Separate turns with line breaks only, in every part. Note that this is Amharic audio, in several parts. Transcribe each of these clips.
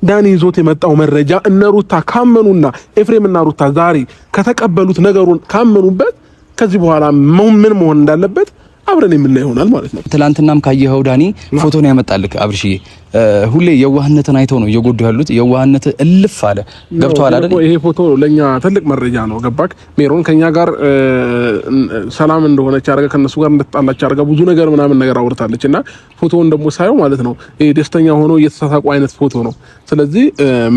ዳኒ ይዞት የመጣው መረጃ እነ ሩታ ካመኑና ኤፍሬምና ሩታ ዛሬ ከተቀበሉት ነገሩን ካመኑበት ከዚህ በኋላ ምን መሆን እንዳለበት አብረን የምናየው ይሆናል ማለት ነው።
ትላንትናም ካየኸው ዳኒ ፎቶን ያመጣልክ አብርሽዬ ሁሌ የዋህነትን አይተው ነው እየጎዱ ያሉት። የዋህነት እልፍ አለ ገብቷል አይደል?
ይሄ ፎቶ ለኛ ትልቅ መረጃ ነው። ገባክ? ሜሮን ከኛ ጋር ሰላም እንደሆነች አርጋ ከነሱ ጋር እንደተጣላች አርጋ ብዙ ነገር ምናምን ነገር አውርታለችና ፎቶውን ደግሞ ሳይው ማለት ነው ይሄ ደስተኛ ሆኖ እየተሳሳቁ አይነት ፎቶ ነው። ስለዚህ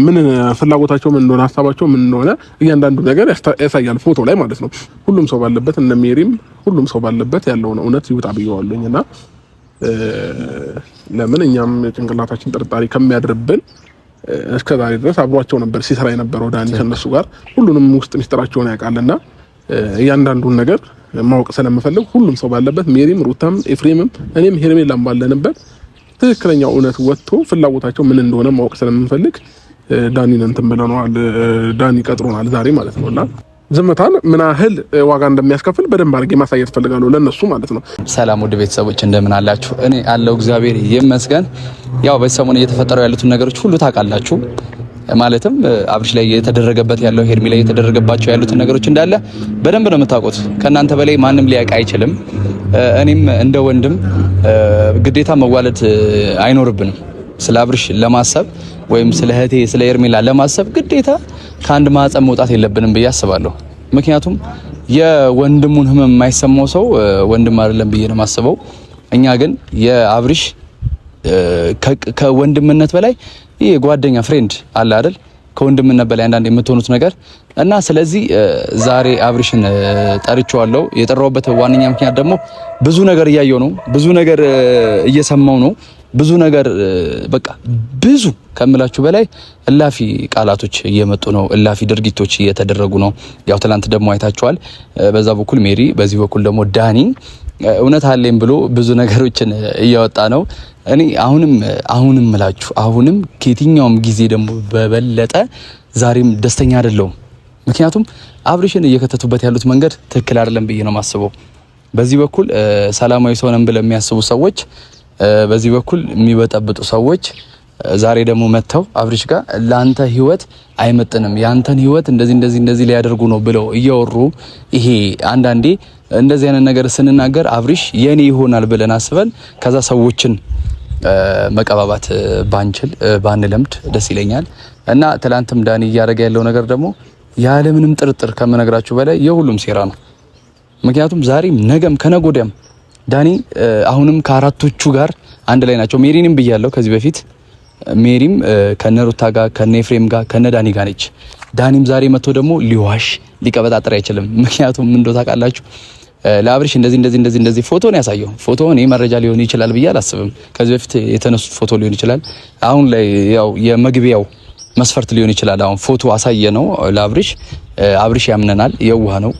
ምን ፍላጎታቸው ምን እንደሆነ ሀሳባቸው ምን እንደሆነ እያንዳንዱ ነገር ያሳያል ፎቶ ላይ ማለት ነው። ሁሉም ሰው ባለበት እነ ሜሪም ሁሉም ሰው ባለበት ያለውን እውነት ይውጣ ብየዋለሁኝና ለምን እኛም ጭንቅላታችን ጥርጣሬ ከሚያድርብን እስከዛሬ ድረስ አብሯቸው ነበር ሲሰራ የነበረው ዳኒ ከነሱ ጋር ሁሉንም ውስጥ ሚስጥራቸውን ያውቃልና እያንዳንዱን ነገር ማወቅ ስለምፈልግ ሁሉም ሰው ባለበት ሜሪም ሩታም ኤፍሬምም እኔም ሄርሜላም ባለንበት ትክክለኛው እውነት ወጥቶ ፍላጎታቸው ምን እንደሆነ ማወቅ ስለምፈልግ ዳኒን እንትን ብለናል። ዳኒ ቀጥሮናል ዛሬ ማለት ነውና ዝምታን ምን ያህል ዋጋ እንደሚያስከፍል በደንብ አድርጌ ማሳየት ፈልጋለሁ ለነሱ ማለት ነው።
ሰላም ወደ ቤተሰቦች እንደምን አላችሁ? እኔ አለው እግዚአብሔር ይመስገን። ያው በሰሞኑ እየተፈጠሩ ያሉትን ነገሮች ሁሉ ታውቃላችሁ። ማለትም አብርሽ ላይ የተደረገበት ያለው ሄርሜላ ላይ የተደረገባቸው ያሉትን ነገሮች እንዳለ በደንብ ነው የምታውቁት። ከናንተ በላይ ማንም ሊያውቅ አይችልም። እኔም እንደ ወንድም ግዴታ መዋለድ አይኖርብንም። ስለ አብርሽ ለማሰብ ወይም ስለ እህቴ ስለ ሄርሜላ ለማሰብ ግዴታ ከአንድ ማህፀን መውጣት የለብንም ብዬ አስባለሁ። ምክንያቱም የወንድሙን ህመም የማይሰማው ሰው ወንድም አይደለም ብዬ ነው የማስበው። እኛ ግን የአብርሽ ከወንድምነት በላይ ይሄ ጓደኛ ፍሬንድ አለ አይደል? ከወንድምነት በላይ አንዳንድ የምትሆኑት ነገር እና ስለዚህ ዛሬ አብርሽን ጠርቼዋለሁ። የጠራውበት ዋነኛ ምክንያት ደግሞ ብዙ ነገር እያየው ነው፣ ብዙ ነገር እየሰማው ነው፣ ብዙ ነገር በቃ ብዙ ከምላችሁ በላይ እላፊ ቃላቶች እየመጡ ነው፣ እላፊ ድርጊቶች እየተደረጉ ነው። ያው ትላንት ደግሞ አይታችኋል። በዛ በኩል ሜሪ፣ በዚህ በኩል ደግሞ ዳኒ እውነት አለኝ ብሎ ብዙ ነገሮችን እያወጣ ነው። እኔ አሁንም እላችሁ አሁንም ከየትኛውም ጊዜ ደግሞ በበለጠ ዛሬም ደስተኛ አይደለሁም። ምክንያቱም አብርሽን እየከተቱበት ያሉት መንገድ ትክክል አይደለም ብዬ ነው የማስበው። በዚህ በኩል ሰላማዊ ሰው ነን ብለው የሚያስቡ ሰዎች፣ በዚህ በኩል የሚበጠብጡ ሰዎች ዛሬ ደግሞ መተው አብርሽ ጋር ላንተ ህይወት አይመጥንም፣ ያንተን ህይወት እንደዚህ ሊያደርጉ ነው ብለው እያወሩ ይሄ አንዳንዴ እንደዚህ አይነት ነገር ስንናገር አብርሽ የኔ ይሆናል ብለን አስበን ከዛ ሰዎችን መቀባባት ባንችል ባንለምድ ደስ ይለኛል። እና ትላንትም ዳኒ እያደረገ ያለው ነገር ደግሞ ያለምንም ጥርጥር ከመነግራችሁ በላይ የሁሉም ሴራ ነው። ምክንያቱም ዛሬም ነገም ከነጎዳም ዳኒ አሁንም ከአራቶቹ ጋር አንድ ላይ ናቸው። ሜሪንም ብያለሁ ከዚህ በፊት ሜሪም ከነሩታ ጋር ከነኤፍሬም ጋር ከነዳኒ ጋር ነች። ዳኒም ዛሬ መጥቶ ደግሞ ሊዋሽ ሊቀበጣጥር አይችልም። ምክንያቱም ምን እንደው ታውቃላችሁ ለአብርሽ እንደዚህ ፎቶ ነው ያሳየው። ፎቶ እኔ መረጃ ሊሆን ይችላል ብዬ አላስብም። ከዚህ በፊት የተነሱት ፎቶ ሊሆን ይችላል። አሁን ላይ ያው የመግቢያው መስፈርት ሊሆን ይችላል። አሁን ፎቶ አሳየ ነው ለአብርሽ። አብርሽ ያምነናል፣ የዋህ ነው።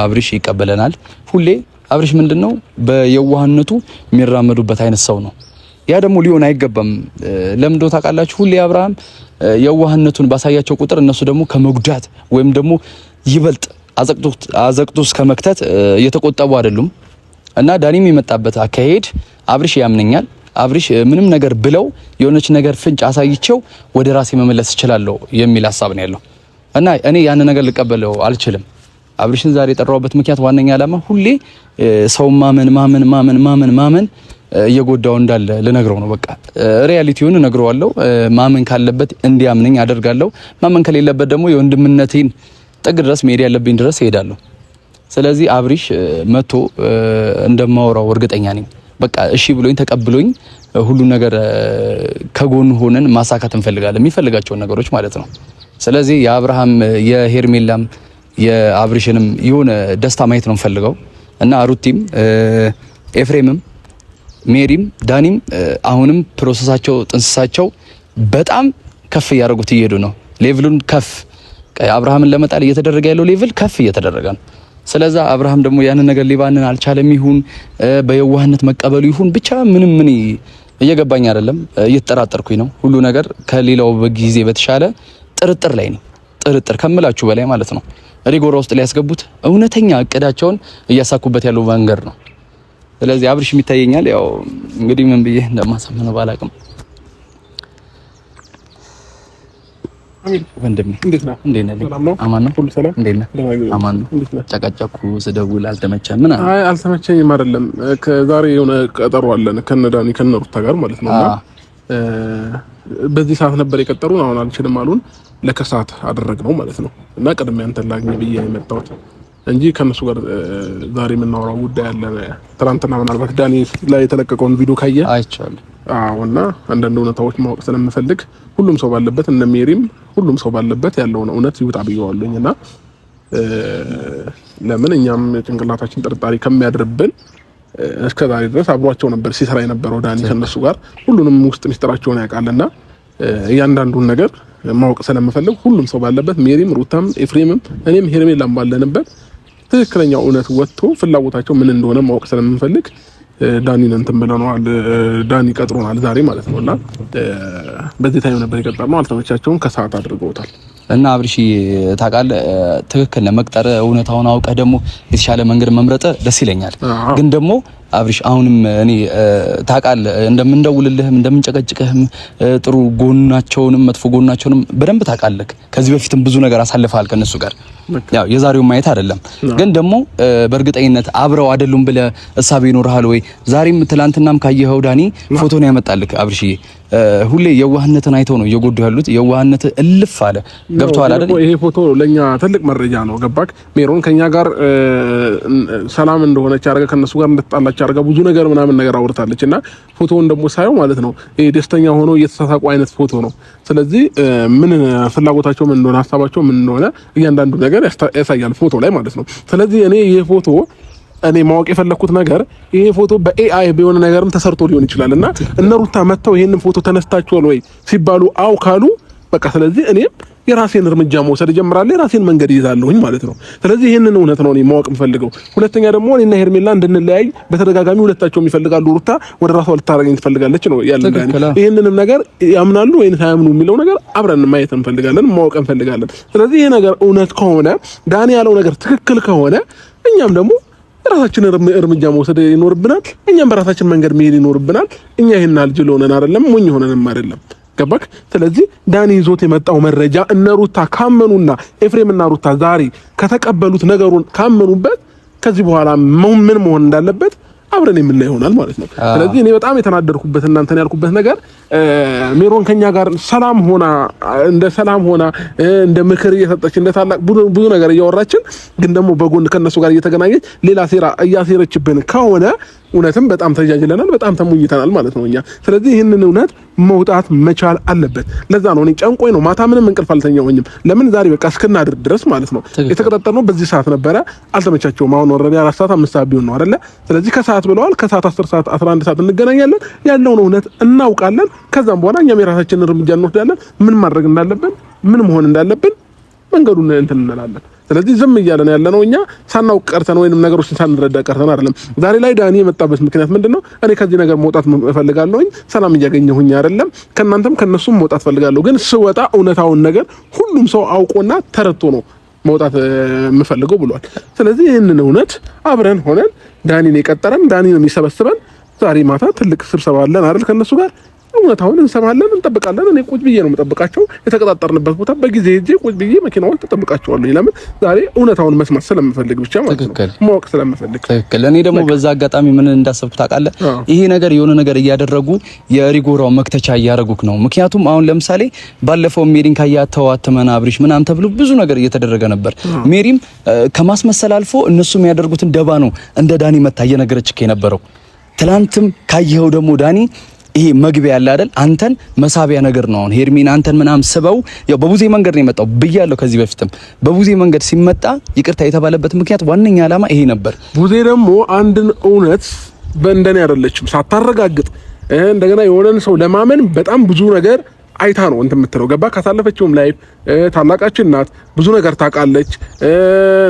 አብርሽ ይቀበለናል። ሁሌ አብርሽ ምንድነው በየዋህነቱ የሚራመዱበት አይነት ሰው ነው። ያ ደግሞ ሊሆን አይገባም። ለምንዶ ታውቃላችሁ ሁሌ አብርሃም የዋህነቱን ባሳያቸው ቁጥር እነሱ ደግሞ ከመጉዳት ወይም ደግሞ ይበልጥ አዘቅቶ እስከ መክተት እየተቆጠቡ አይደሉም። እና ዳኒም የመጣበት አካሄድ አብርሽ ያምነኛል፣ አብርሽ ምንም ነገር ብለው የሆነች ነገር ፍንጭ አሳይቼው ወደ ራሴ መመለስ እችላለሁ የሚል ሐሳብ ነው ያለው። እና እኔ ያን ነገር ልቀበለው አልችልም። አብርሽን ዛሬ የጠራውበት ምክንያት ዋነኛ ዓላማ ሁሌ ሰው ማመን እየጎዳው እንዳለ ልነግረው ነው። በቃ ሪያሊቲውን እነግረዋለሁ። ማመን ካለበት እንዲያምነኝ አደርጋለሁ። ማመን ከሌለበት ደግሞ የወንድምነቴን ጥግ ድረስ መሄድ ያለብኝ ድረስ እሄዳለሁ። ስለዚህ አብርሽ መጥቶ እንደማወራው እርግጠኛ ነኝ። በቃ እሺ ብሎኝ ተቀብሎኝ ሁሉ ነገር ከጎን ሆነን ማሳካት እንፈልጋለን፣ የሚፈልጋቸውን ነገሮች ማለት ነው። ስለዚህ የአብርሃም የሄርሜላም የአብርሽንም የሆነ ደስታ ማየት ነው እንፈልገው እና ሩቲም ኤፍሬምም ሜሪም ዳኒም አሁንም ፕሮሰሳቸው ጥንስሳቸው በጣም ከፍ እያደረጉት እየሄዱ ነው። ሌቭሉን ከፍ አብርሃምን ለመጣል እየተደረገ ያለው ሌቭል ከፍ እየተደረገ ነው። ስለዛ አብርሃም ደግሞ ያንን ነገር ሊባንን አልቻለም። ይሁን በየዋህነት መቀበሉ ይሁን ብቻ ምንም ምን እየገባኝ አይደለም። እየተጠራጠርኩኝ ነው። ሁሉ ነገር ከሌላው በጊዜ በተሻለ ጥርጥር ላይ ነው። ጥርጥር ከምላችሁ በላይ ማለት ነው። ሪጎራ ውስጥ ሊያስገቡት እውነተኛ እቅዳቸውን እያሳኩበት ያለው መንገድ ነው። ስለዚህ አብርሽ የሚታየኛል። ያው እንግዲህ ምን ብዬ እንደማሳመነው ባላቅም ወንድሜ እንዴት ነህ? አማን ነው ሁሉ ሰላም? እንዴት ነህ? አማን ነው። ጨቀጨኩ ስደውል አልተመቸህም? ምን
አይ አልተመቸኝም አይደለም። ከዛሬ የሆነ ቀጠሮ አለን ከነዳኒ ከነሩታ ጋር ማለት ነውና በዚህ ሰዓት ነበር የቀጠሩን። አሁን አልችልም አሉን። ለከሰዓት አደረግነው ማለት ነው። እና ቀድሜ አንተን ላግኝ ብዬ የመጣሁት እንጂ ከነሱ ጋር ዛሬ የምናወራው ጉዳይ አለ። ትናንትና ምናልባት ዳኒ ላይ የተለቀቀውን ቪዲዮ ካየ
አይቻለሁ።
እና አንዳንድ እውነታዎች ማወቅ ስለምፈልግ ሁሉም ሰው ባለበት እነ ሜሪም ሁሉም ሰው ባለበት ያለውን እውነት ይውጣ ብየዋለሁኝ። እና ለምን እኛም ጭንቅላታችን ጥርጣሬ ከሚያድርብን እስከዛሬ ድረስ አብሯቸው ነበር ሲሰራ የነበረው ዳኒ ከነሱ ጋር ሁሉንም ውስጥ ሚስጥራቸውን ያውቃልና እያንዳንዱን ነገር ማወቅ ስለምፈልግ ሁሉም ሰው ባለበት ሜሪም፣ ሩታም፣ ኤፍሬምም እኔም ሄርሜላም ባለንበት ትክክለኛው እውነት ወጥቶ ፍላጎታቸው ምን እንደሆነ ማወቅ ስለምፈልግ ዳኒን እንትን ብለናል። ዳኒ ቀጥሮናል ዛሬ ማለት ነውና በዚህ ታይም ነበር የቀጠርነው። አልተመቻቸውም፣ ከሰዓት አድርገውታል።
እና አብርሽ ታውቃለህ ትክክል ለመቅጠር እውነታውን አውቀህ ደግሞ የተሻለ መንገድ መምረጥ ደስ ይለኛል። ግን ደግሞ አብርሽ አሁንም እኔ ታውቃለህ እንደምንደውልልህም እንደምንጨቀጭቅህም ጥሩ ጎናቸውንም መጥፎ ጎናቸውንም በደንብ ታውቃለህ። ከዚህ በፊትም ብዙ ነገር አሳልፈሃል ከነሱ ጋር ያው የዛሬውን ማየት አይደለም። ግን ደግሞ በእርግጠኝነት አብረው አይደሉም ብለህ እሳቤ ይኖርሃል ወይ? ዛሬም ትላንትናም ካየኸው ዳኒ ፎቶ ነው ያመጣልህ። አብርሽዬ ሁሌ የዋህነትን አይተው ነው እየጎዱ ያሉት። የዋህነት እልፍ አለ። ገብቶሃል አይደል?
ይሄ ፎቶ ለኛ ትልቅ መረጃ ነው። ገባክ? ሜሮን ከኛ ጋር ሰላም እንደሆነች አርጋ ከነሱ ጋር እንደተጣላች አርጋ ብዙ ነገር ምናምን ነገር አውርታለች እና ፎቶውን ደግሞ ሳየው ማለት ነው ይሄ ደስተኛ ሆኖ እየተሳሳቁ አይነት ፎቶ ነው። ስለዚህ ምን ፍላጎታቸው ምን እንደሆነ ሀሳባቸው ምን እንደሆነ እያንዳንዱ ነገር ያሳያል ፎቶ ላይ ማለት ነው። ስለዚህ እኔ ማወቅ የፈለኩት ነገር ይሄ ፎቶ በኤአይ በሆነ ነገርም ተሰርቶ ሊሆን ይችላል እና እነ ሩታ መተው ይሄንን ፎቶ ተነስታችኋል ወይ ሲባሉ አው ካሉ በቃ ስለዚህ እኔም የራሴን እርምጃ መውሰድ ጀምራለሁ፣ የራሴን መንገድ ይዛለሁኝ ማለት ነው። ስለዚህ ይሄንን እውነት ነው እኔ ማወቅ የምፈልገው። ሁለተኛ ደግሞ እኔና ሄርሜላ እንድንለያይ በተደጋጋሚ ሁለታቸውም ይፈልጋሉ። ሩታ ወደ ራሷ ልታረገኝ ትፈልጋለች ነው ያለን። ይሄንንም ነገር ያምናሉ ወይስ አያምኑ የሚለው ነገር አብረን ማየት እንፈልጋለን፣ ማወቅ እንፈልጋለን። ስለዚህ ይሄ ነገር እውነት ከሆነ ዳኒ ያለው ነገር ትክክል ከሆነ እኛም ደግሞ ራሳችንን እርምጃ መውሰድ ይኖርብናል። እኛም በራሳችን መንገድ መሄድ ይኖርብናል። እኛ ይሄን አልጅል ሆነን አይደለም፣ ሞኝ ሆነንም አይደለም። ገባክ? ስለዚህ ዳኒ ይዞት የመጣው መረጃ እነ ሩታ ካመኑና ኤፍሬምና ሩታ ዛሬ ከተቀበሉት ነገሩን ካመኑበት ከዚህ በኋላ ምን መሆን እንዳለበት አብረን የምናየው ይሆናል ማለት ነው። ስለዚህ እኔ በጣም የተናደርኩበት እናንተን ያልኩበት ነገር ሜሮን ከኛ ጋር ሰላም ሆና እንደ ምክር እየሰጠች እንደ ታላቅ ብዙ ነገር እያወራችን ግን ደግሞ በጎን ከነሱ ጋር እየተገናኘች ሌላ ሴራ እያሴረችብን ከሆነ እውነትም በጣም ተጃጅለናል፣ በጣም ተሙኝተናል ማለት ነው እኛ። ስለዚህ ይህንን እውነት መውጣት መቻል አለበት። ለዛ ነው እኔ ጨንቆኝ ነው ማታ ምንም እንቅልፍ አልተኛሁኝም። ለምን ዛሬ በቃ እስክናድር ድረስ ማለት ነው። የተቀጣጠርነው በዚህ ሰዓት ነበረ፣ አልተመቻቸውም። አሁን ወረዳ 4 ሰዓት 5 ሰዓት ቢሆን ነው አይደለ? ስለዚህ ከሰዓት ብለዋል። ከሰዓት 10 ሰዓት 11 ሰዓት እንገናኛለን፣ ያለውን እውነት እናውቃለን። ከዛም በኋላ እኛም የራሳችንን እርምጃ እንወስዳለን። ምን ማድረግ እንዳለብን ምን መሆን እንዳለብን መንገዱን እንትን እንላለን። ስለዚህ ዝም እያለን ያለነው እኛ ሳናውቅ ቀርተን ወይንም ነገሮችን ሳንረዳ ቀርተን አይደለም። ዛሬ ላይ ዳኒ የመጣበት ምክንያት ምንድነው? እኔ ከዚህ ነገር መውጣት እፈልጋለሁኝ፣ ሰላም እያገኘሁኝ አይደለም፣ ከናንተም ከነሱም መውጣት እፈልጋለሁ። ግን ስወጣ እውነታውን ነገር ሁሉም ሰው አውቆና ተረድቶ ነው መውጣት የምፈልገው ብሏል። ስለዚህ ይህንን እውነት አብረን ሆነን ዳኒን የቀጠረን ዳኒን የሚሰበስበን ዛሬ ማታ ትልቅ ስብሰባ አለን አይደል? ከነሱ ጋር እውነታውን እንሰማለን፣ እንጠብቃለን። እኔ ቁጭ ብዬ ነው የምጠብቃቸው። የተቀጣጠርንበት ቦታ በጊዜ ሄጄ ቁጭ ብዬ መኪናውን ተጠብቃቸዋለሁ። ለምን? ዛሬ እውነታውን መስማት ስለምፈልግ ብቻ ማለት ነው፣ ማወቅ ስለምፈልግ።
ትክክል። እኔ ደግሞ በዛ አጋጣሚ ምን እንዳሰብኩ ታውቃለህ? ይሄ ነገር የሆነ ነገር እያደረጉ የሪጎራው መክተቻ እያደረጉክ ነው። ምክንያቱም አሁን ለምሳሌ ባለፈው ሜሪን ካያተው አትመና አብሪሽ ምናምን ተብሎ ብዙ ነገር እየተደረገ ነበር። ሜሪም ከማስመሰል አልፎ እነሱ የሚያደርጉትን ደባ ነው እንደ ዳኒ መታ እየነገረችክ የነበረው። ትላንትም ካየኸው ደግሞ ዳኒ ይሄ መግቢያ ያለ አይደል? አንተን መሳቢያ ነገር ነው። አሁን ሄርሚን አንተን ምናምን ስበው ያው በቡዜ መንገድ ነው የመጣው ብያለሁ። ከዚህ በፊትም በቡዜ መንገድ ሲመጣ ይቅርታ የተባለበት ምክንያት ዋነኛ ዓላማ ይሄ ነበር።
ቡዜ ደግሞ አንድን እውነት በእንደኔ አይደለችም ሳታረጋግጥ እንደገና የሆነን ሰው ለማመን በጣም ብዙ ነገር አይታ ነው እንትን የምትለው። ገባ? ካሳለፈችውም ላይፍ ታላቃችን ናት፣ ብዙ ነገር ታውቃለች።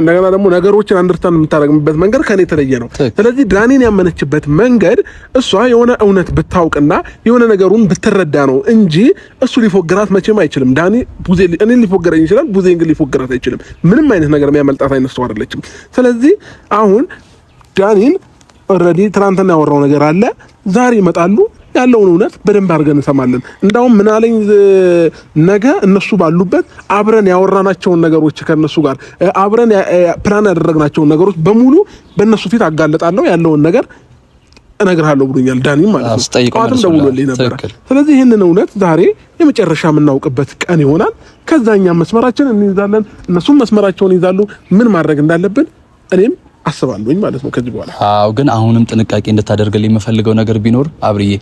እንደገና ደግሞ ነገሮችን አንደርስታንድ የምታደርግበት መንገድ ከኔ የተለየ ነው። ስለዚህ ዳኒን ያመነችበት መንገድ እሷ የሆነ እውነት ብታውቅና የሆነ ነገሩን ብትረዳ ነው እንጂ እሱ ሊፎግራት መቼም አይችልም። ዳኒ ቡዜ እኔን ሊፎግረኝ ይችላል፣ ቡዜ ግን ሊፎግራት አይችልም። ምንም አይነት ነገር የሚያመልጣት አይነት ሰው አይደለችም። ስለዚህ አሁን ዳኒን ኦልሬዲ ትናንትና ያወራው ነገር አለ፣ ዛሬ ይመጣሉ። ያለውን እውነት በደንብ አድርገን እንሰማለን። እንዳውም ምን አለኝ ነገ እነሱ ባሉበት አብረን ያወራናቸውን ነገሮች ከነሱ ጋር አብረን ፕላን ያደረግናቸውን ነገሮች በሙሉ በእነሱ ፊት አጋለጣለሁ ያለውን ነገር እነግርሃለሁ ብሎኛል ዳኒ ማለት ነው። ጣጥም ደውሎልኝ ነበር። ስለዚህ ይሄንን እውነት ዛሬ የመጨረሻ የምናውቅበት ቀን ይሆናል። ከዛኛ መስመራችንን እንይዛለን፣ እነሱም መስመራቸውን ይዛሉ። ምን ማድረግ እንዳለብን እኔም አስባለሁኝ ማለት ነው ከዚህ በኋላ።
አዎ ግን አሁንም ጥንቃቄ እንድታደርግልኝ የምፈልገው ነገር ቢኖር አብርዬ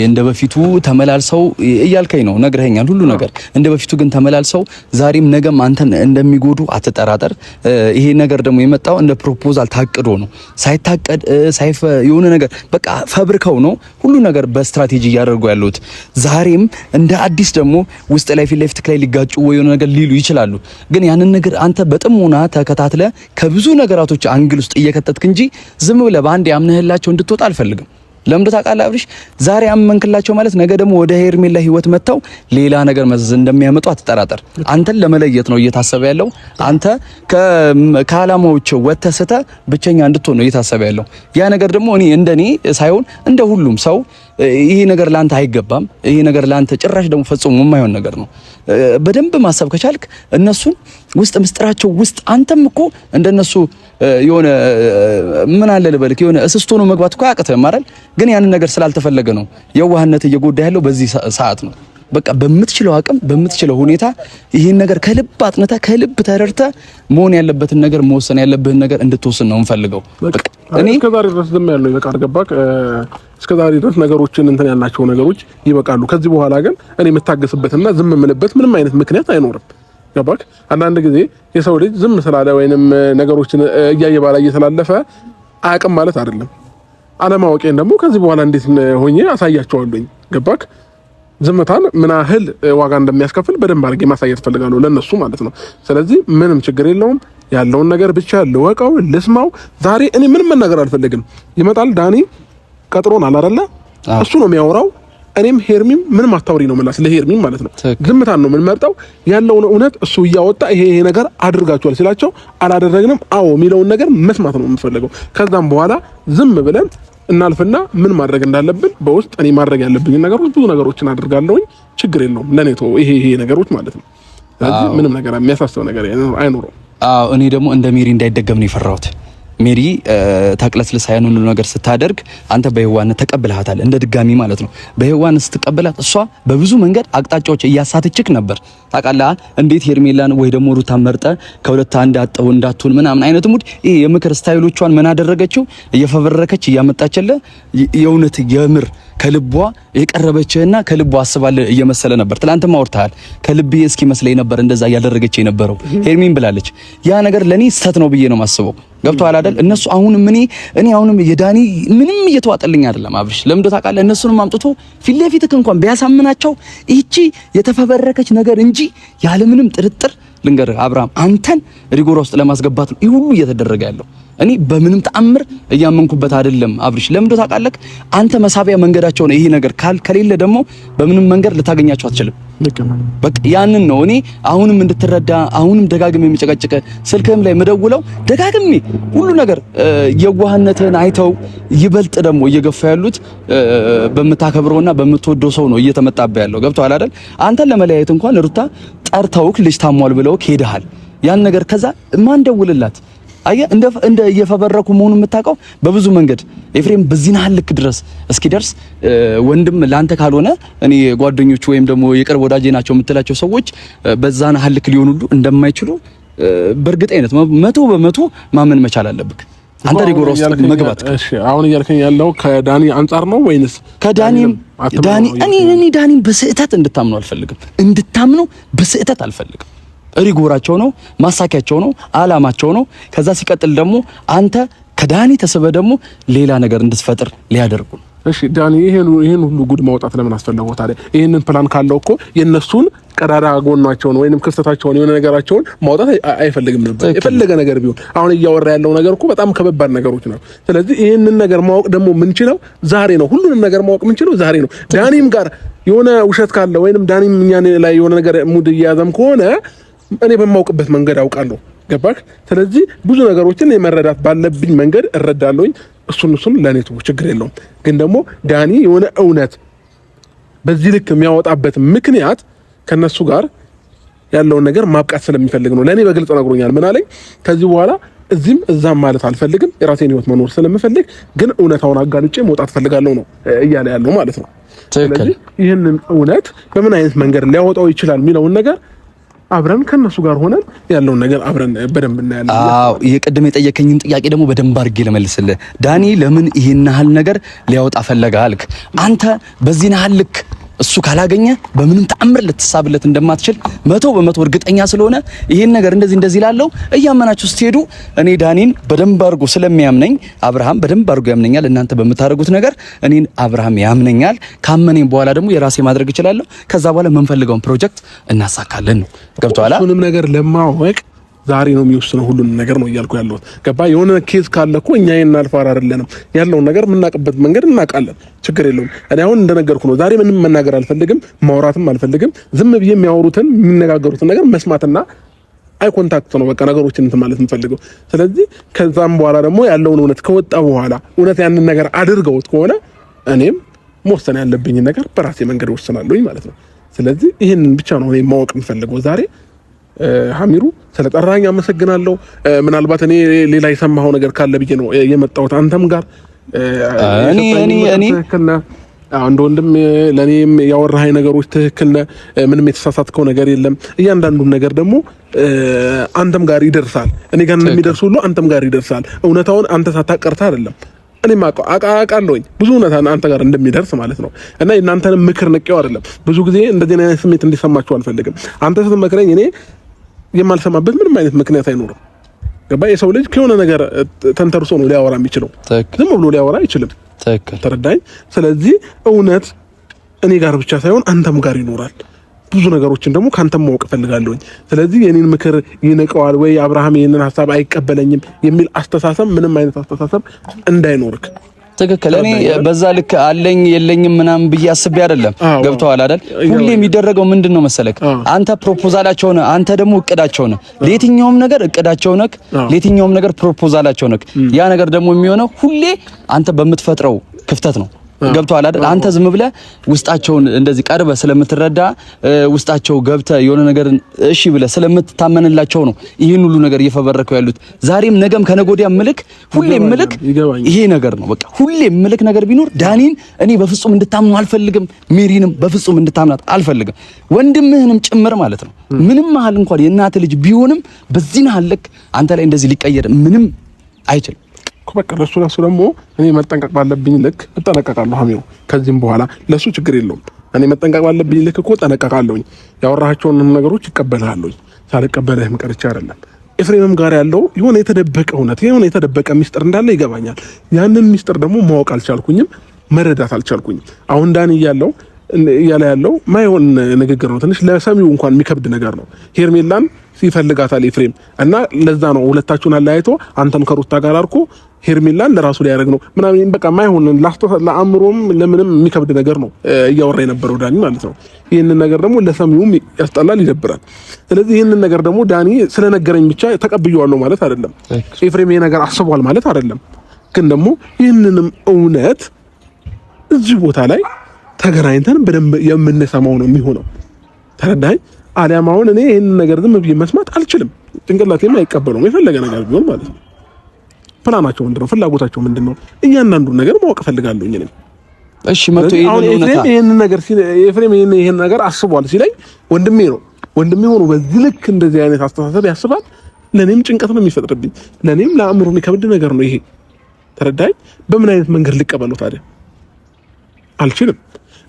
እንደ በፊቱ ተመላልሰው እያልከኝ ነው ነግረኸኛል ሁሉ ነገር እንደ በፊቱ ግን ተመላልሰው ዛሬም ነገም አንተን እንደሚጎዱ አትጠራጠር። ይሄ ነገር ደግሞ የመጣው እንደ ፕሮፖዛል ታቅዶ ነው ሳይታቀድ የሆነ ነገር በቃ ፈብርከው ነው ሁሉ ነገር በስትራቴጂ እያደረጉ ያሉት። ዛሬም እንደ አዲስ ደግሞ ውስጥ ላይ ፊት ለፊት ላይ ሊጋጩ ወይ የሆነ ነገር ሊሉ ይችላሉ። ግን ያንን ነገር አንተ በጥሞና ተከታትለ ከብዙ ነገራቶች አንግል እየከተትክ እንጂ ዝም ብለህ በአንድ ያምነህላቸው እንድትወጣ አልፈልግም። ለምን ታውቃለህ አብርሽ? ዛሬ አመንክላቸው ማለት ነገ ደግሞ ወደ ሄርሜላ ህይወት መተው ሌላ ነገር መዘዝ እንደሚያመጡ አትጠራጠር። አንተን ለመለየት ነው እየታሰበ ያለው። አንተ ከዓላማዎች ወተሰተ ብቸኛ እንድትሆን ነው እየታሰበ ያለው። ያ ነገር ደግሞ እኔ እንደኔ ሳይሆን እንደ ሁሉም ሰው ይሄ ነገር ላንተ አይገባም። ይሄ ነገር ላንተ ጭራሽ ደግሞ ፈጽሞ የማይሆን ነገር ነው። በደንብ ማሰብ ከቻልክ እነሱን ውስጥ ምስጥራቸው ውስጥ አንተም እኮ እንደነሱ የሆነ ምን አለ ልበልክ የሆነ እስስቶ ነው መግባት እኮ ያቅተህ አይደል? ግን ያንን ነገር ስላልተፈለገ ነው የዋህነት እየጎዳ ያለው በዚህ ሰዓት ነው። በቃ በምትችለው አቅም በምትችለው ሁኔታ ይሄን ነገር ከልብ አጥነተ ከልብ ተረድተ መሆን ያለበትን ነገር መወሰን ያለብህን ነገር እንድትወስን ነው እንፈልገው። በቃ
እኔ እስከዛሬ ድረስ ዝም ያለው ይበቃል። ገባክ? እስከዛሬ ድረስ ነገሮችን እንትን ያልናቸው ነገሮች ይበቃሉ። ከዚህ በኋላ ግን እኔ የምታገስበትና ዝም የምልበት ምንም አይነት ምክንያት አይኖርም። ገባክ? አንዳንድ ጊዜ የሰው ልጅ ዝም ስላለ ወይንም ነገሮችን እያየ ባላ እየተላለፈ አያውቅም ማለት አይደለም። አለማወቄን ደግሞ ከዚህ በኋላ እንዴት ሆኜ አሳያቸዋለሁኝ። ገባክ? ዝምታን ምን ያህል ዋጋ እንደሚያስከፍል በደንብ አድርጌ ማሳየት ፈልጋለሁ ለነሱ ማለት ነው። ስለዚህ ምንም ችግር የለውም። ያለውን ነገር ብቻ ልወቀው፣ ልስማው። ዛሬ እኔ ምንም መናገር አልፈልግም። ይመጣል ዳኒ ቀጥሮናል አይደለ? እሱ ነው የሚያወራው። እኔም ሄርሚም ምንም አታውሪ ነው ማለት ለሄርሚም ማለት ነው። ዝምታን ነው የምንመርጠው። ያለውን እውነት እሱ እያወጣ ይሄ ነገር አድርጋችኋል ሲላቸው አላደረግንም አዎ የሚለውን ነገር መስማት ነው የምፈልገው። ከዛም በኋላ ዝም ብለን እናልፍና ምን ማድረግ እንዳለብን በውስጥ እኔ ማድረግ ያለብኝ ነገሮች ብዙ ነገሮችን አድርጋለሁኝ። ችግር የለውም ለኔ ተው ይሄ ነገሮች ማለት ነው። ስለዚህ ምንም ነገር የሚያሳስበው ነገር አይኖርም። አዎ
እኔ ደግሞ እንደ ሜሪ እንዳይደገም ነው የፈራሁት። ሜሪ ታቅለስልሳ ያን ሁሉ ነገር ስታደርግ አንተ በህዋነት ተቀብለሃታል፣ እንደ ድጋሚ ማለት ነው። በህዋነት ስትቀበላት እሷ በብዙ መንገድ አቅጣጫዎች እያሳተችክ ነበር። ታውቃለህ እንዴት ሄርሜላን ወይ ደግሞ ሩታን መርጠ ከሁለት አንድ አጣው እንዳትሆን ምናምን አይነት ሙድ ይሄ የምክር ስታይሎቿን ምን አደረገችው? እየፈበረከች እያመጣችልህ የእውነት የምር ከልቧ የቀረበችህና ከልቧ አስባለ እየመሰለ ነበር። ትላንትም አውርተሃል። ከልቤ እስኪ መስለኝ ነበር እንደዛ እያደረገች የነበረው ሄርሜን ብላለች። ያ ነገር ለኔ ስተት ነው ብዬ ነው ማስበው። ገብቶሃል አይደል? እነሱ አሁንም እኔ አሁንም የዳኒ ምንም እየተዋጠልኝ አይደለም አብርሽ። ለምን ታውቃለህ? እነሱንም አምጥቶ ፊት ለፊትህ እንኳን ቢያሳምናቸው ይቺ የተፈበረከች ነገር እንጂ ያለምንም ጥርጥር ልንገርህ አብርሃም አንተን ሪጎራ ውስጥ ለማስገባት ነው ይሄ ሁሉ እየተደረገ ያለው። እኔ በምንም ተአምር እያመንኩበት አይደለም አብርሽ። ለምን ታውቃለህ? አንተ መሳቢያ መንገዳቸው ነው ይሄ ነገር ከሌለ ደግሞ በምንም መንገድ ልታገኛቸው አትችልም። በቃ ያንን ነው እኔ አሁንም እንድትረዳ አሁንም ደጋግሜ የሚጨቀጭቀ ስልክም ላይ መደውለው ደጋግሜ ሁሉ ነገር የዋህነትን አይተው ይበልጥ ደግሞ እየገፋ ያሉት በምታከብረውና በምትወደው ሰው ነው እየተመጣበ ያለው። ገብቶሃል አይደል? አንተን ለመለያየት እንኳን ሩታ ጠርተውክ ልጅ ታሟል ብለው ሄደሃል። ያን ነገር ከዛ ማን ደውልላት አየ እንደ እየፈበረኩ መሆኑን የምታውቀው በብዙ መንገድ ኤፍሬም በዚህና ልክ ድረስ እስኪደርስ ወንድም ላንተ ካልሆነ እኔ ጓደኞቹ ወይም ደግሞ የቅርብ ወዳጄ ናቸው የምትላቸው ሰዎች በዛና ልክ ሊሆኑ ሁሉ እንደማይችሉ በእርግጠኝነት 100% ማመን መቻል አለብህ። አንተ ሪጎራ ውስጥ መግባት
እሺ አሁን እያልከኝ ያለው ከዳኒ አንጻር ነው ወይንስ
ከዳኒም እኔ ዳኒም በስህተት እንድታምኑ አልፈልግም። እንድታምኑ በስህተት አልፈልግም። ሪጎራቸው ነው፣ ማሳኪያቸው ነው፣ አላማቸው ነው። ከዛ ሲቀጥል ደግሞ አንተ ከዳኒ ተሰበ ደግሞ ሌላ ነገር እንድትፈጥር ሊያደርጉ ነው።
እሺ ዳኒ ይሄን ሁሉ ጉድ ማውጣት ለምን አስፈለገው ታዲያ? ይሄንን ፕላን ካለው እኮ የነሱን ቀዳዳ ጎናቸውን ወይንም ክፍተታቸውን የሆነ ነገራቸውን ማውጣት አይፈልግም ነበር። የፈለገ ነገር ቢሆን አሁን እያወራ ያለው ነገር እኮ በጣም ከባድ ነገሮች ነው። ስለዚህ ይሄንን ነገር ማወቅ ደግሞ የምንችለው ዛሬ ነው። ሁሉንም ነገር ማወቅ የምንችለው ዛሬ ነው። ዳኒም ጋር የሆነ ውሸት ካለ ወይንም ዳኒም እኛን ላይ የሆነ ነገር ሙድ እያያዘም ከሆነ እኔ በማውቅበት መንገድ አውቃለሁ። ገባክ? ስለዚህ ብዙ ነገሮችን የመረዳት ባለብኝ መንገድ እረዳለሁኝ። እሱን ለኔ ችግር የለውም። ግን ደግሞ ዳኒ የሆነ እውነት በዚህ ልክ የሚያወጣበት ምክንያት ከነሱ ጋር ያለውን ነገር ማብቃት ስለሚፈልግ ነው። ለኔ በግልጽ ነግሮኛል። ምን አለኝ? ከዚህ በኋላ እዚህም እዛም ማለት አልፈልግም፣ የራሴን ህይወት መኖር ስለምፈልግ ግን እውነታውን አጋልጬ መውጣት ፈልጋለሁ ነው እያለ ያለው ማለት ነው። ስለዚህ ይህንን እውነት በምን አይነት መንገድ ሊያወጣው ይችላል የሚለውን ነገር አብረን ከነሱ ጋር ሆነን ያለውን ነገር አብረን በደንብ እናያለን።
አዎ የቀደም የጠየቀኝን ጥያቄ ደግሞ በደንብ አድርጌ ለመልስልህ። ዳኒ ለምን ይሄን ያህል ነገር ሊያወጣ ፈለገ አልክ? አንተ በዚህ ያህል ልክ እሱ ካላገኘ በምንም ተአምር ልትሳብለት እንደማትችል 100% እርግጠኛ ስለሆነ ይሄን ነገር እንደዚህ ላለው እያመናችሁ ስትሄዱ እኔ ዳኒን በደንብ አድርጎ ስለሚያምነኝ አብርሃም በደንብ አድርጎ ያምነኛል። እናንተ በምታደርጉት ነገር እኔን አብርሃም ያምነኛል። ካመነኝ በኋላ ደግሞ የራሴ ማድረግ እችላለሁ። ከዛ በኋላ የምንፈልገውን ፕሮጀክት እናሳካለን ነው። ገብቶሃል?
ሁሉንም ነገር ለማወቅ ዛሬ ነው የሚወስነው ሁሉንም ነገር ነው እያልኩ ያለሁት። ገባ? የሆነ ኬዝ ካለ እኮ እኛ የናልፋር አይደለንም። ያለውን ነገር የምናውቅበት መንገድ እናውቃለን። ችግር የለውም። እኔ አሁን እንደነገርኩ ነው። ዛሬ ምንም መናገር አልፈልግም፣ ማውራትም አልፈልግም። ዝም ብዬ የሚያወሩትን የሚነጋገሩትን ነገር መስማትና አይ ኮንታክት ነው በቃ ነገሮችን እንትን ማለት የምፈልገው። ስለዚህ ከዛም በኋላ ደግሞ ያለውን እውነት ከወጣ በኋላ እውነት ያንን ነገር አድርገውት ከሆነ እኔም መወሰን ያለብኝን ነገር በራሴ መንገድ ወስናለሁኝ ማለት ነው። ስለዚህ ይህንን ብቻ ነው እኔ ማወቅ የምፈልገው ዛሬ። ሀሚሩ ስለጠራኝ አመሰግናለሁ። ምናልባት እኔ ሌላ የሰማኸው ነገር ካለ ብዬ ነው የመጣሁት አንተም ጋር እኔ እንደ ወንድም ለኔም ያወራኸኝ ነገሮች ትክክል ነህ። ምንም የተሳሳትከው ነገር የለም። እያንዳንዱን ነገር ደግሞ አንተም ጋር ይደርሳል። እኔ ጋር እንደሚደርስ ሁሉ አንተም ጋር ይደርሳል። እውነታውን አንተ ሳታቀርታ አይደለም እኔም አውቃለሁኝ ብዙ እውነታ አንተ ጋር እንደሚደርስ ማለት ነው። እና እናንተንም ምክር ንቄው አይደለም። ብዙ ጊዜ እንደዚህ አይነት ስሜት እንዲሰማችሁ አልፈልግም። አንተ ስትመክረኝ እኔ የማልሰማበት ምንም አይነት ምክንያት አይኖርም። ገባ? የሰው ልጅ ከሆነ ነገር ተንተርሶ ነው ሊያወራ የሚችለው። ዝም ብሎ ሊያወራ አይችልም። ተረዳኝ? ስለዚህ እውነት እኔ ጋር ብቻ ሳይሆን አንተም ጋር ይኖራል። ብዙ ነገሮችን ደግሞ ካንተም ማወቅ ፈልጋለሁኝ። ስለዚህ የኔን ምክር ይንቀዋል ወይ አብርሃም ይሄንን ሐሳብ አይቀበለኝም የሚል አስተሳሰብ ምንም አይነት አስተሳሰብ እንዳይኖርክ።
ትክክል። እኔ በዛ ልክ አለኝ የለኝም ምናምን ብዬ አስቤ አይደለም። ገብቶሃል አይደል? ሁሌ የሚደረገው ምንድነው መሰለክ? አንተ ፕሮፖዛላቸው ነህ፣ አንተ ደግሞ እቅዳቸው ነህ። ለየትኛውም ነገር እቅዳቸው ነህ፣ ለየትኛውም ነገር ፕሮፖዛላቸው ነህ። ያ ነገር ደግሞ የሚሆነው ሁሌ አንተ በምትፈጥረው ክፍተት ነው። ገብቶሃል አይደል? አንተ ዝም ብለህ ውስጣቸውን እንደዚህ ቀርበህ ስለምትረዳ ውስጣቸው ገብተህ የሆነ ነገር እሺ ብለህ ስለምትታመንላቸው ነው ይሄን ሁሉ ነገር እየፈበረከው ያሉት። ዛሬም ነገም ከነጎዲያ ምልክ ሁሌ ምልክ ይሄ ነገር ነው። በቃ ሁሌ ምልክ ነገር ቢኖር ዳኒን እኔ በፍጹም እንድታምኑ አልፈልግም። ሜሪንም በፍጹም እንድታምናት አልፈልግም። ወንድምህንም ጭምር ማለት ነው። ምንም መሀል እንኳን የእናት ልጅ ቢሆንም በዚህ መሀል ልክ አንተ ላይ እንደዚህ ሊቀየር ምንም አይችልም።
በቃ ለሱ ደግሞ እኔ መጠንቀቅ ባለብኝ ልክ እጠነቀቃለሁ። ሀሚሩ ከዚህም በኋላ ለሱ ችግር የለውም። እኔ መጠንቀቅ ባለብኝ ልክ እኮ እጠነቀቃለሁኝ። ያወራሃቸውን ነገሮች ይቀበልሃለሁኝ። ሳልቀበልህም ቀርቼ አይደለም። ኤፍሬምም ጋር ያለው የሆነ የተደበቀ እውነት የሆነ የተደበቀ ሚስጥር እንዳለ ይገባኛል። ያንን ሚስጥር ደግሞ ማወቅ አልቻልኩኝም፣ መረዳት አልቻልኩኝም። አሁን ዳኒ እያለ ያለው ማይሆን ንግግር ነው። ትንሽ ለሰሚው እንኳን የሚከብድ ነገር ነው። ሄርሜላን ይፈልጋታል ኤፍሬም እና ለዛ ነው ሁለታችሁን አለያይቶ አንተም ከሩታ ጋር አርኮ ሄርሜላን ለራሱ ሊያደርግ ነው ምናምን በቃ ማይሆን ለአእምሮም ለምንም የሚከብድ ነገር ነው እያወራ የነበረው ዳኒ ማለት ነው። ይህንን ነገር ደግሞ ለሰሚውም ያስጠላል፣ ይደብራል። ስለዚህ ይህንን ነገር ደግሞ ዳኒ ስለነገረኝ ብቻ ተቀብየዋለሁ ማለት አይደለም። ኤፍሬም ይሄ ነገር አስቧል ማለት አይደለም። ግን ደግሞ ይህንንም እውነት እዚህ ቦታ ላይ ተገናኝተን በደንብ የምንሰማው ነው የሚሆነው። ተረዳኝ? አሊያም አሁን እኔ ይሄንን ነገር ዝም ብዬ መስማት አልችልም። ጭንቅላቴም አይቀበለውም የፈለገ ነገር ቢሆን ማለት ነው። ፕላናቸው ምንድነው? ፍላጎታቸው ምንድነው? እያንዳንዱን ነገር ማወቅ ፈልጋለሁ እኔ። እሺ መጥቶ ይሄንን ነገር ኤፍሬም ይሄን ነገር አስቧል ሲለኝ ወንድሜ ሆኖ በዚህ ልክ እንደዚህ አይነት አስተሳሰብ ያስባል። ለኔም ጭንቀት ነው የሚፈጥርብኝ። ለኔም ለአእምሮ የሚከብድ ነገር ነው ይሄ። ተረዳኝ? በምን አይነት መንገድ ልቀበለው ታዲያ? አልችልም።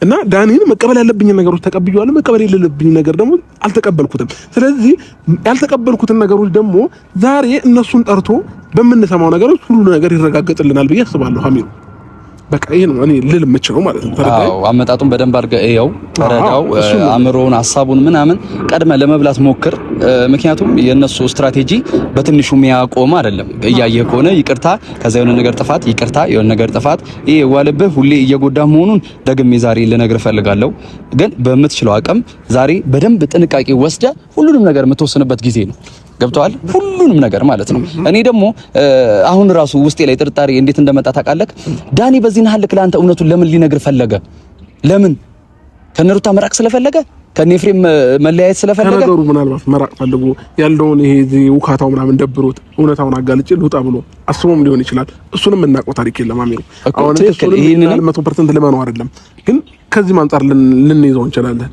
እና ዳኒን መቀበል ያለብኝ ነገሮች ተቀብያለሁ። መቀበል የሌለብኝ ነገር ደግሞ አልተቀበልኩትም። ስለዚህ ያልተቀበልኩትን ነገሮች ደግሞ ዛሬ እነሱን ጠርቶ በምንሰማው ነገሮች ሁሉ ነገር ይረጋገጥልናል ብዬ አስባለሁ። ሀሚሩ በቃ ይሄ ነው እኔ ልል የምችለው ማለት ነው። ተረዳኝ?
አዎ አመጣጡን በደንብ አድርገህ እየው፣ ተረዳው። አእምሮውን ሐሳቡን ምናምን ቀድመህ ለመብላት ሞክር። ምክንያቱም የነሱ ስትራቴጂ በትንሹ የሚያቆም አይደለም። እያየህ ከሆነ ይቅርታ፣ ከዛ የሆነ ነገር ጥፋት፣ ይቅርታ፣ የሆነ ነገር ጥፋት፣ ይሄ ዋልብህ ሁሌ እየጎዳ መሆኑን ደግሜ ዛሬ ልነግርህ እፈልጋለሁ። ግን በምትችለው አቅም ዛሬ በደንብ ጥንቃቄ ወስደህ ሁሉንም ነገር የምትወስንበት ጊዜ ነው። ገብቷል? ሁሉንም ነገር ማለት ነው። እኔ ደግሞ አሁን ራሱ ውስጤ ላይ ጥርጣሬ እንዴት እንደመጣ ታውቃለህ? ዳኒ በዚህ ነሐልክ ለአንተ እውነቱን ለምን ሊነግር ፈለገ? ለምን ከነሩታ መራቅ ስለፈለገ ከኔፍሬም መለያየት ስለፈለገ
ነገሩ ምናልባት መራቅ ፈልጎ ያለውን ይሄ ውካታው ምናምን ደብሮት እውነታውን አጋልጬ ልውጣ ብሎ አስቦም ሊሆን ይችላል። እሱንም እናውቀው ታሪክ የለም አሚሩ። አሁን ይሄንን 100% ልመነው አይደለም፣ ግን ከዚህ አንፃር ልንይዘው እንችላለን።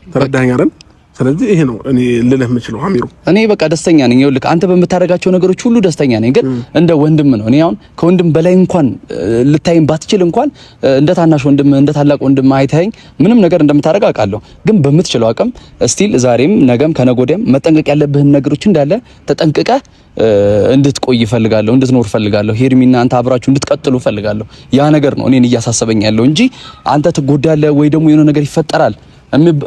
ተረዳኸኝ አይደል? ስለዚህ ይሄ ነው እኔ ልልህ የምችለው አሚሩ። እኔ
በቃ ደስተኛ ነኝ። ይኸውልህ አንተ በምታደርጋቸው ነገሮች ሁሉ ደስተኛ ነኝ፣ ግን እንደ ወንድም ነው። እኔ አሁን ከወንድም በላይ እንኳን ልታይም ባትችል እንኳን እንደ ታናሽ ወንድም እንደ ታላቅ ወንድም አይተኸኝ ምንም ነገር እንደምታደርግ አውቃለሁ። ግን በምትችለው አቅም ስቲል ዛሬም ነገም ከነገ ወዲያም መጠንቀቅ ያለብህን ነገሮች እንዳለ ተጠንቅቀህ እንድትቆይ እፈልጋለሁ፣ እንድትኖር እፈልጋለሁ። ሄርሚና አንተ አብራችሁ እንድትቀጥሉ እፈልጋለሁ። ያ ነገር ነው እኔን እያሳሰበኝ ያለው እንጂ አንተ ትጎዳለህ ወይ ደግሞ የሆነ ነገር ይፈጠራል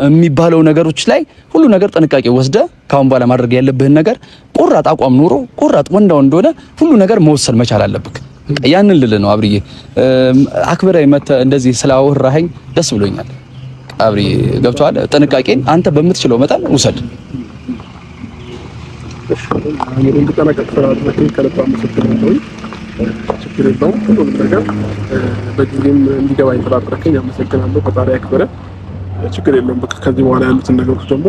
የሚባለው ነገሮች ላይ ሁሉ ነገር ጥንቃቄ ወስደ ካሁን በኋላ ማድረግ ያለብህን ነገር ቆራጥ አቋም ኑሮ ቆራጥ ወንዳው እንደሆነ ሁሉ ነገር መወሰን መቻል አለብህ። ያንን ልልህ ነው አብርዬ። አክብረህ መተህ እንደዚህ ስላወራኸኝ ደስ ብሎኛል አብርዬ። ገብቶሃል? ጥንቃቄን አንተ በምትችለው መጠን ውሰድ። ችግር የለውም። ሁሉንም ነገር በጊዜም እንዲገባኝ ስላደረከኝ አመሰግናለሁ። ፈጣሪ ያክብረህ። ችግር የለውም። በቃ ከዚህ በኋላ ያሉትን ነገሮች ደግሞ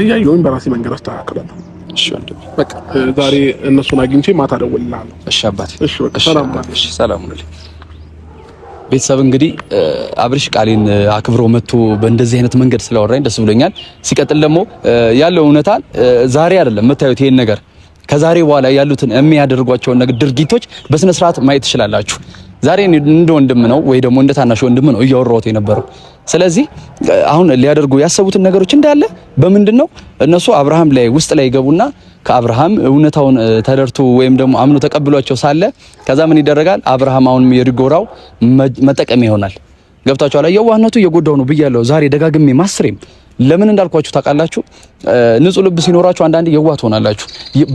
እያየሁኝ በራሴ መንገድ አስተካክላለሁ። እሺ ወንድሜ፣ በቃ ዛሬ እነሱን አግኝቼ ማታ እደውልልሃለሁ። እሺ አባቴ። እሺ በቃ ሰላም ማለት። እሺ ሰላም ሁኑ። ቤተሰብ እንግዲህ አብርሽ ቃሌን አክብሮ መጥቶ በእንደዚህ አይነት መንገድ ስላወራኝ ደስ ብሎኛል። ሲቀጥል ደግሞ ያለው እውነታን ዛሬ አይደለም የምታዩት ይሄን ነገር ከዛሬ በኋላ ያሉትን የሚያደርጓቸውን ነገር ድርጊቶች በስነ ስርዓት ማየት ትችላላችሁ። ዛሬ እንደ ወንድም ነው ወይ ደግሞ እንደ ታናሽ ወንድም ነው እያወራሁት የነበረው። ስለዚህ አሁን ሊያደርጉ ያሰቡትን ነገሮች እንዳለ በምንድነው እነሱ አብርሃም ላይ ውስጥ ላይ ይገቡና ከአብርሃም እውነታውን ተደርቶ ወይም ደግሞ አምኖ ተቀብሏቸው ሳለ ከዛ ምን ይደረጋል? አብርሃም አሁን የሪጎራው መጠቀሚያ ይሆናል። ገብታችኋል? የዋህነቱ እየጎዳው ነው ብያለሁ ዛሬ ደጋግሜ ማስሬም። ለምን እንዳልኳችሁ ታውቃላችሁ? ንጹህ ልብ ሲኖራችሁ አንዳንዴ የዋህ ትሆናላችሁ።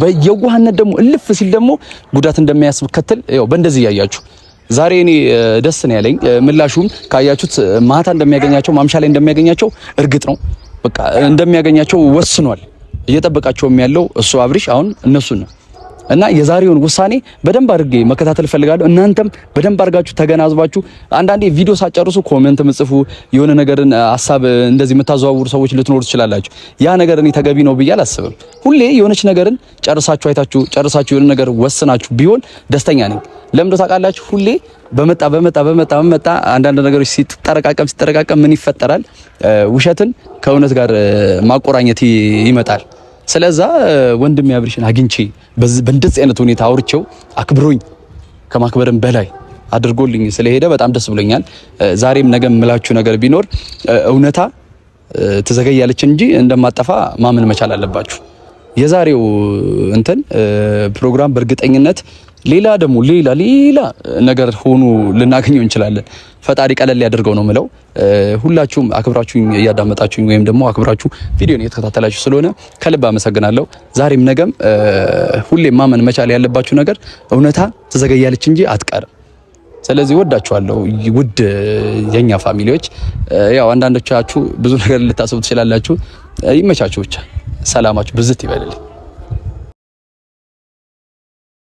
በየዋህነት ደግሞ እልፍ ሲል ደግሞ ጉዳት እንደሚያስከትል ያው በእንደዚህ ያያችሁ ዛሬ እኔ ደስ ነው ያለኝ። ምላሹም ካያችሁት ማታ እንደሚያገኛቸው ማምሻ ላይ እንደሚያገኛቸው እርግጥ ነው። በቃ እንደሚያገኛቸው ወስኗል። እየጠበቃቸውም ያለው እሱ አብርሽ አሁን እነሱን ነው እና የዛሬውን ውሳኔ በደንብ አድርጌ መከታተል ፈልጋለሁ። እናንተም በደንብ አድርጋችሁ ተገናዝባችሁ አንዳንዴ ቪዲዮ ሳጨርሱ ኮሜንት ምጽፉ የሆነ ነገርን ሐሳብ እንደዚህ የምታዘዋውሩ ሰዎች ልትኖሩ ትችላላችሁ። ያ ነገር እኔ ተገቢ ነው ብዬ አላስብም። ሁሌ የሆነች ነገርን ጨርሳችሁ አይታችሁ ጨርሳችሁ የሆነ ነገር ወስናችሁ ቢሆን ደስተኛ ነኝ። ለምን ታውቃላችሁ? ሁሌ በመጣ አንዳንድ ነገሮች ሲጠረቃቀም ምን ይፈጠራል? ውሸትን ከእውነት ጋር ማቆራኘት ይመጣል። ስለዛ ወንድም አብርሽን አግኝቼ በእንደዚህ አይነት ሁኔታ አውርቼው አክብሮኝ ከማክበርም በላይ አድርጎልኝ ስለሄደ በጣም ደስ ብሎኛል። ዛሬም ነገም ምላችሁ ነገር ቢኖር እውነታ ትዘገያለች እንጂ እንደማጠፋ ማመን መቻል አለባችሁ። የዛሬው ፕሮግራም በእርግጠኝነት ሌላ ነገር ሆኖ ልናገኘው እንችላለን። ፈጣሪ ቀለል ያድርገው ነው ምለው። ሁላችሁም አክብራችሁኝ እያዳመጣችሁኝ ወይም ደግሞ አክብራችሁ ቪዲዮን እየተከታተላችሁ ስለሆነ ከልብ አመሰግናለሁ። ዛሬም ነገም ሁሌም ማመን መቻል ያለባችሁ ነገር እውነታ ትዘገያለች እንጂ አትቀርም። ስለዚህ ወዳችኋለሁ ውድ የኛ ፋሚሊዎች። ያው አንዳንዶቻችሁ ብዙ ነገር ልታስቡ ትችላላችሁ። ይመቻችሁ ብቻ። ሰላማችሁ ብዝት ይበልልኝ።